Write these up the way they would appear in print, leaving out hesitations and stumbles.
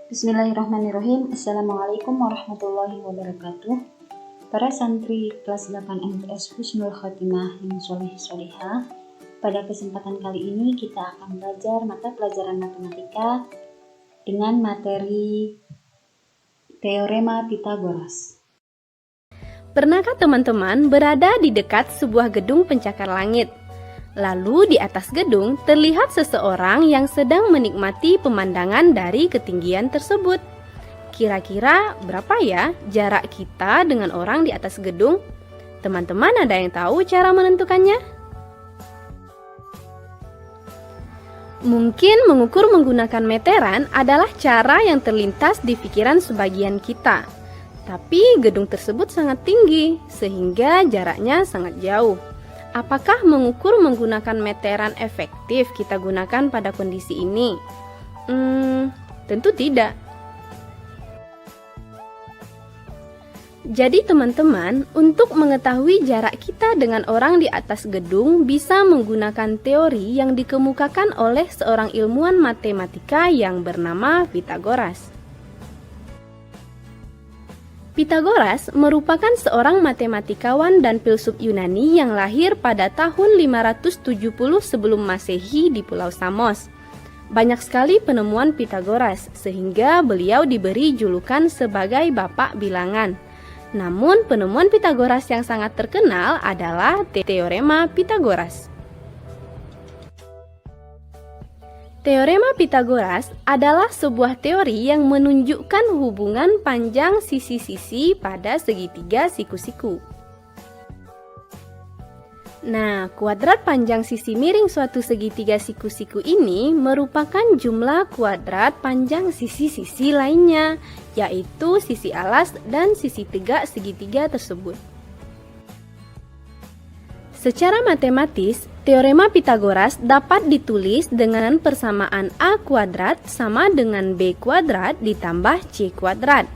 Bismillahirrahmanirrahim. Assalamualaikum warahmatullahi wabarakatuh. Para santri kelas 8 MTS Husnul Khotimah yang soleh-solehah, pada kesempatan kali ini kita akan belajar mata pelajaran matematika dengan materi Teorema Pythagoras. Pernahkah teman-teman berada di dekat sebuah gedung pencakar langit? Lalu di atas gedung terlihat seseorang yang sedang menikmati pemandangan dari ketinggian tersebut. Kira-kira berapa ya jarak kita dengan orang di atas gedung? Teman-teman ada yang tahu cara menentukannya? Mungkin mengukur menggunakan meteran adalah cara yang terlintas di pikiran sebagian kita. Tapi gedung tersebut sangat tinggi sehingga jaraknya sangat jauh. Apakah mengukur menggunakan meteran efektif kita gunakan pada kondisi ini? Tentu tidak. Jadi teman-teman, untuk mengetahui jarak kita dengan orang di atas gedung bisa menggunakan teori yang dikemukakan oleh seorang ilmuwan matematika yang bernama Pythagoras. Pythagoras merupakan seorang matematikawan dan filsuf Yunani yang lahir pada tahun 570 sebelum Masehi di Pulau Samos. Banyak sekali penemuan Pythagoras sehingga beliau diberi julukan sebagai Bapak Bilangan. Namun penemuan Pythagoras yang sangat terkenal adalah Teorema Pythagoras. Teorema Pythagoras adalah sebuah teori yang menunjukkan hubungan panjang sisi-sisi pada segitiga siku-siku. Nah, kuadrat panjang sisi miring suatu segitiga siku-siku ini merupakan jumlah kuadrat panjang sisi-sisi lainnya, yaitu sisi alas dan sisi tegak segitiga tersebut. Secara matematis, Teorema Pythagoras dapat ditulis dengan persamaan A kuadrat sama dengan B kuadrat ditambah C kuadrat.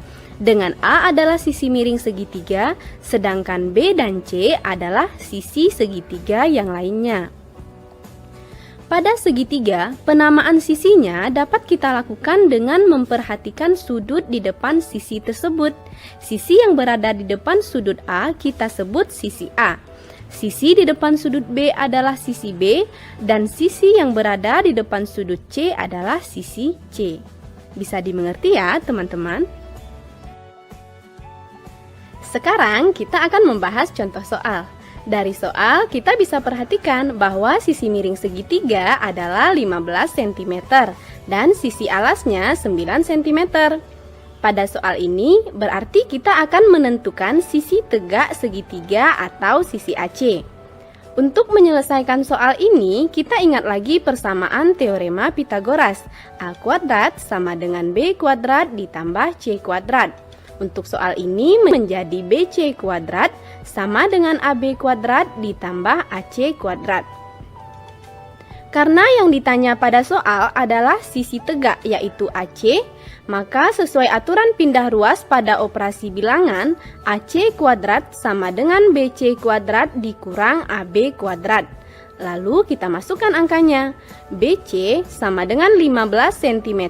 Dengan A adalah sisi miring segitiga, sedangkan B dan C adalah sisi segitiga yang lainnya. Pada segitiga, penamaan sisinya dapat kita lakukan dengan memperhatikan sudut di depan sisi tersebut. Sisi yang berada di depan sudut A kita sebut sisi A. Sisi di depan sudut B adalah sisi B, dan sisi yang berada di depan sudut C adalah sisi C. Bisa dimengerti ya, teman-teman? Sekarang kita akan membahas contoh soal. Dari soal, kita bisa perhatikan bahwa sisi miring segitiga adalah 15 cm dan sisi alasnya 9 cm. Pada soal ini, berarti kita akan menentukan sisi tegak segitiga atau sisi AC. Untuk menyelesaikan soal ini, kita ingat lagi persamaan Teorema Pythagoras. A kuadrat sama dengan B kuadrat ditambah C kuadrat. Untuk soal ini menjadi BC kuadrat sama dengan AB kuadrat ditambah AC kuadrat. Karena yang ditanya pada soal adalah sisi tegak yaitu AC, maka sesuai aturan pindah ruas pada operasi bilangan, AC kuadrat sama dengan BC kuadrat dikurang AB kuadrat. Lalu kita masukkan angkanya. BC sama dengan 15 cm,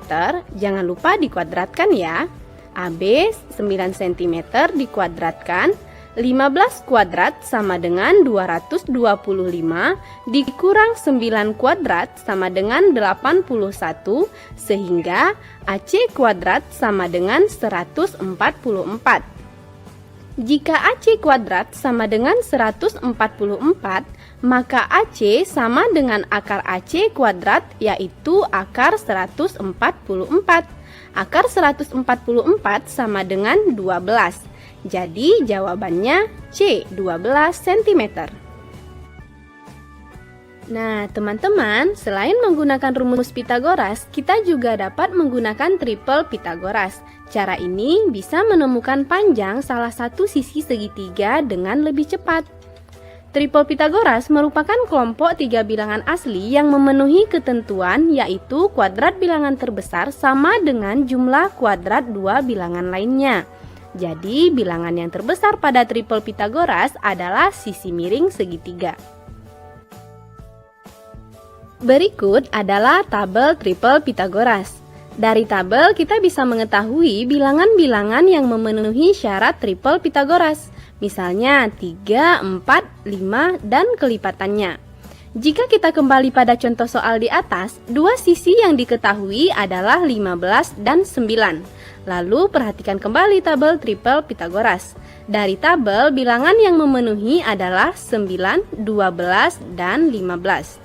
jangan lupa dikuadratkan ya. AB 9 cm dikuadratkan, 15 kuadrat sama dengan 225 dikurang 9 kuadrat sama dengan 81, sehingga AC kuadrat sama dengan 144. Jika AC kuadrat sama dengan 144, maka AC sama dengan akar AC kuadrat yaitu akar 144. Akar 144 sama dengan 12. Jadi jawabannya C, 12 cm. Nah, teman-teman, selain menggunakan rumus Pythagoras, kita juga dapat menggunakan triple Pythagoras. Cara ini bisa menemukan panjang salah satu sisi segitiga dengan lebih cepat. Triple Pythagoras merupakan kelompok 3 bilangan asli yang memenuhi ketentuan, yaitu kuadrat bilangan terbesar sama dengan jumlah kuadrat 2 bilangan lainnya. Jadi, bilangan yang terbesar pada triple Pythagoras adalah sisi miring segitiga. Berikut adalah tabel triple Pythagoras. Dari tabel kita bisa mengetahui bilangan-bilangan yang memenuhi syarat triple Pythagoras. Misalnya 3, 4, 5, dan kelipatannya. Jika kita kembali pada contoh soal di atas, dua sisi yang diketahui adalah 15 dan 9. Lalu perhatikan kembali tabel triple Pythagoras. Dari tabel bilangan yang memenuhi adalah 9, 12, dan 15.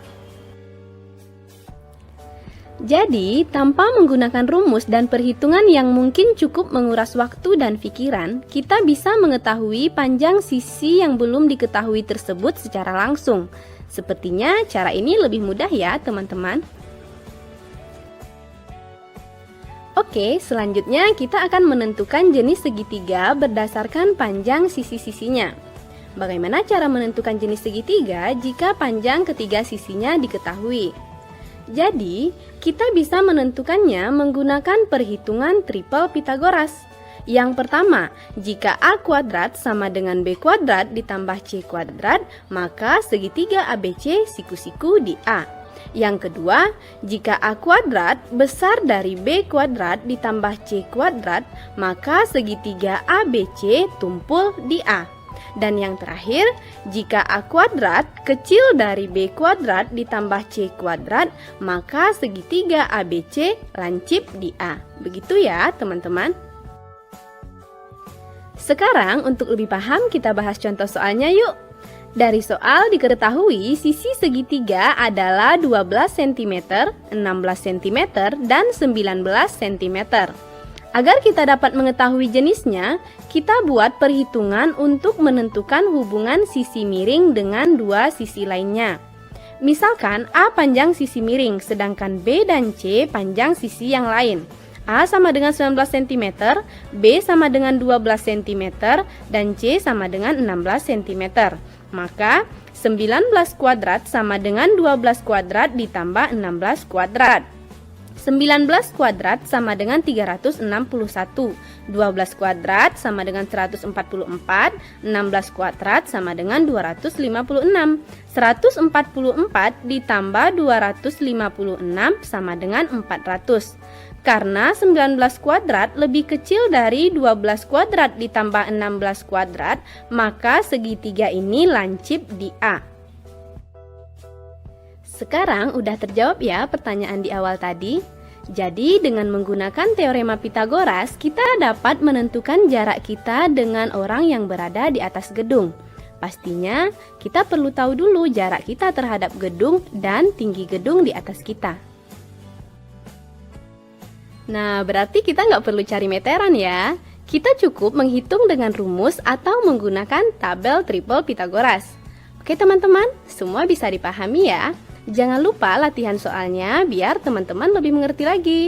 Jadi, tanpa menggunakan rumus dan perhitungan yang mungkin cukup menguras waktu dan pikiran, kita bisa mengetahui panjang sisi yang belum diketahui tersebut secara langsung. Sepertinya cara ini lebih mudah ya, teman-teman. Oke, selanjutnya kita akan menentukan jenis segitiga berdasarkan panjang sisi-sisinya. Bagaimana cara menentukan jenis segitiga jika panjang ketiga sisinya diketahui? Jadi, kita bisa menentukannya menggunakan perhitungan triple Pythagoras. Yang pertama, jika A kuadrat sama dengan B kuadrat ditambah C kuadrat, maka segitiga ABC siku-siku di A. Yang kedua, jika A kuadrat besar dari B kuadrat ditambah C kuadrat, maka segitiga ABC tumpul di A. Dan yang terakhir, jika A kuadrat kecil dari B kuadrat ditambah C kuadrat, maka segitiga ABC lancip di A. Begitu ya, teman-teman. Sekarang untuk lebih paham kita bahas contoh soalnya yuk. Dari soal diketahui sisi segitiga adalah 12 cm, 16 cm, dan 19 cm. Agar kita dapat mengetahui jenisnya, kita buat perhitungan untuk menentukan hubungan sisi miring dengan dua sisi lainnya. Misalkan A panjang sisi miring, sedangkan B dan C panjang sisi yang lain. A sama dengan 19 cm, B sama dengan 12 cm, dan C sama dengan 16 cm. Maka 19 kuadrat sama dengan 12 kuadrat ditambah 16 kuadrat. 19 kuadrat sama dengan 361, 12 kuadrat sama dengan 144, 16 kuadrat sama dengan 256. 144 ditambah 256 sama dengan 400. Karena 19 kuadrat lebih kecil dari 12 kuadrat ditambah 16 kuadrat, maka segitiga ini lancip di A. Sekarang udah terjawab ya pertanyaan di awal tadi. Jadi dengan menggunakan teorema Pythagoras, kita dapat menentukan jarak kita dengan orang yang berada di atas gedung. Pastinya kita perlu tahu dulu jarak kita terhadap gedung dan tinggi gedung di atas kita. Nah, berarti kita nggak perlu cari meteran ya. Kita cukup menghitung dengan rumus atau menggunakan tabel triple Pythagoras. Oke teman-teman, semua bisa dipahami ya. Jangan lupa latihan soalnya biar teman-teman lebih mengerti lagi.